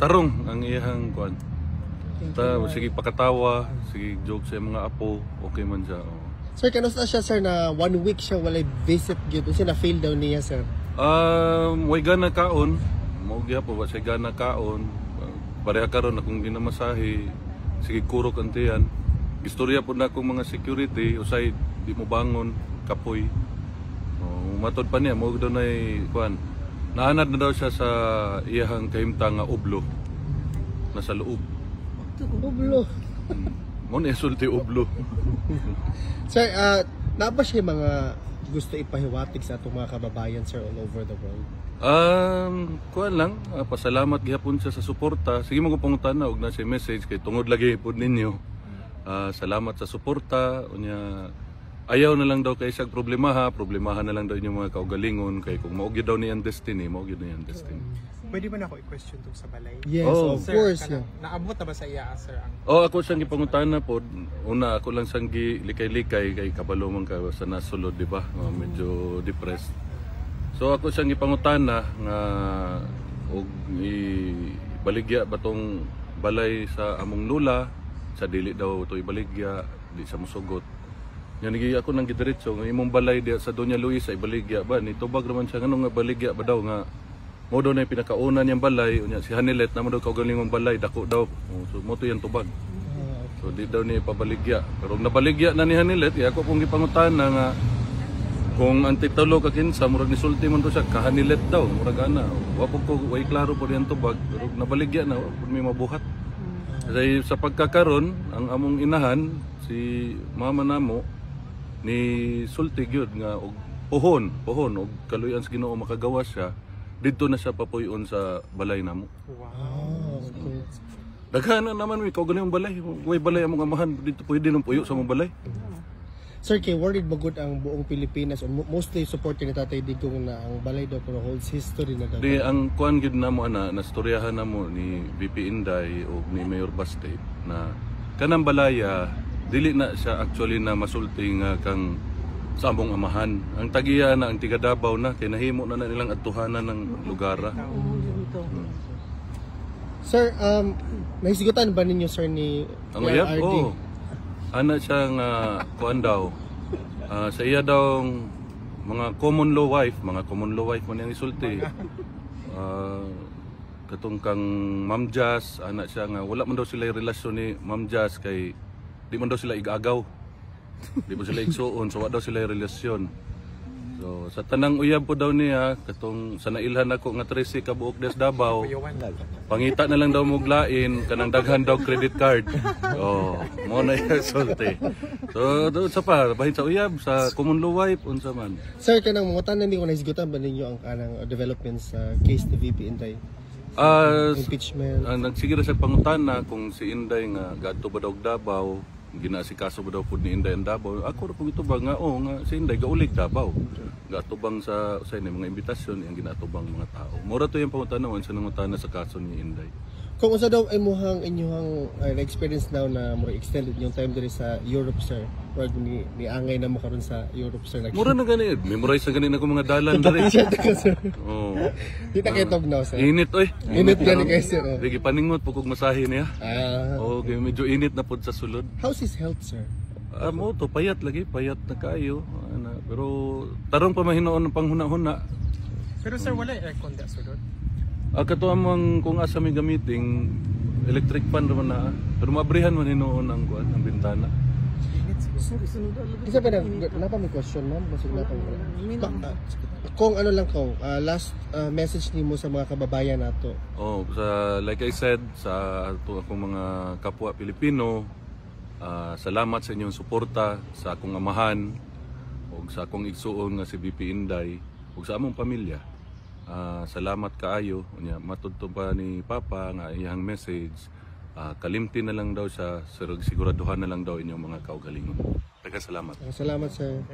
tarong ang iyang kuan. Sige pakatawa, sige joke sa mga apo, okay man siya. Oh. Sir, kanusta siya sir na 1 week siya walay visit gyud kasi na fail daw niya sir. Way gana kaon, mao gyapon wa siya gana kaon. Pareha karon akong ginamasahe, sige kurok antiyan. Istorya po na akong mga security, usay di mo bangon, kapoy. Matod pa niya, mo daw na kuan. Naanad na daw siya sa iyahang kahimtang nga ublo. Nasa loob. Ublo. Mo na isulti ublo. Sir, na ba siya mga gusto ipahiwatig sa atong mga kababayan sir all over the world? Kuan lang, pasalamat gihapon siya sa suporta. Sige mo ko pangutan na og na siya message kay tungod lagi pod ninyo. Salamat sa suporta. Unya ayaw na lang daw kay siya problemahan na lang daw inyong mga kaugalingon kay kung maugid daw niyang destiny, maugid na yung destiny. Pwede ba na ako i-question tong sa balay? Yes, Oh. of Sir, course. kana, naabot na ba sa iya sir ang Ako siyang ipangutana po. Una, ako lang siyang likay-likay kay kabalo man ka sa nasulod, di ba? Medyo depressed. So ako siyang ipangutana nga og ibaligya ba tong balay sa among lula, sa dili daw to ibaligya, di sa musugot. Yan ako nang gidiretso nga imong balay diya sa Doña Luisa ibaligya ba ni tubag naman siya ngano nga baligya ba daw nga mo daw na yung pinakauna niyang balay unya si Hanilet na mo daw kaugalingong balay dako daw. So mo to yan tubag. So di daw ni pabaligya. Pero nabaligya na ni Hanilet, ako pong gipangutana nga kung ang titulo ka kinsa murag nisulti man to siya ka Hanilet daw murag ana. Wa po ko way klaro po yan tubag pero nabaligya na pud may mabuhat. Kasi sa pagkakaron ang among inahan si mama namo ni sulti gyud nga og pohon og kaluyan sa Ginoo makagawa siya didto na siya papuyon sa balay namo. Oh, okay. Daghan na naman mi kaugaling balay. Way balay among amahan dito pwede nang puyo sa mong balay. Sir, kay worried magud ang buong Pilipinas o mostly support ni Tatay Digong na ang balay daw pero holds history na daw. Di ang kuan gyud namo ana nastoryahan namo ni BP Inday o ni Mayor Baste na kanang balaya dili na siya actually na masulti nga kang sa among amahan. Ang tagiya na ang tiga Davao na kay nahimo na nilang atuhanan ng lugara. Sir, nahisigutan ba ninyo sir ni Ang uyab RD? ana siya nga kuan daw. Sa iya daw mga common law wife mo niyang isulti. Katong kang Ma'am Jazz, ana siya nga wala man daw sila relasyon ni Ma'am Jazz kay di man daw sila igagaw. Di mo sila igsuon, so wala daw sila relasyon. So sa tanang uyab po daw niya, katong sa nailhan ako nga 13 ka buok des Davao, pangita na lang daw muglain, kanang daghan daw credit card. Mo na yung sulti. So doon sa pa, bahin sa uyab, sa common law wife, unsa man. Sir, kanang mga tanan ko nahisigutan ba ninyo ang kanang developments sa case ni VP Inday? Impeachment? Nagsiguro sa pangutana kung si Inday nga gadto ba daw Davao, ginasikaso ba daw pud ni Inday ang Davao. Ako ra kung ito ba nga nga si Inday gaulig Davao. Gatubang sa mga imbitasyon yang ginatubang mga tao. Mura to yung pangutanawan sa nangutana sa kaso ni Inday. Kung usa daw imuhang inyong experience now na more extended yung time diri sa Europe sir, wag ni angay na mo karon sa Europe sir. Mura na gani, memorize na gani na ko mga dalan diri. Oh. Di ta kay tugnaw sir. Init oy. Init gani kay sir. Digi paningot pugog masahe niya. Okay, medyo init na pud sa sulod. How's his health sir? Mo to payat na kayo. Pero tarong pa mahinoon ng panghuna-huna. Pero sir wala aircon da sudod. Kato amang kung asa may gamiting electric fan naman na. Pero mabrihan man hinoon ang kuan ang bintana. Isa pa na pa may question ma'am, basig na kung ano lang ko, last message nimo sa mga kababayan nato. Like I said sa akong mga kapwa Pilipino, salamat sa inyong suporta sa akong amahan ug sa akong igsuon nga si VP Inday ug sa among pamilya. Salamat kaayo unya matudto pa ni Papa nga iyang message. Kalimti na lang daw siya, siguraduhan na lang daw inyong mga kaugalingon. Salamat. Salamat sir.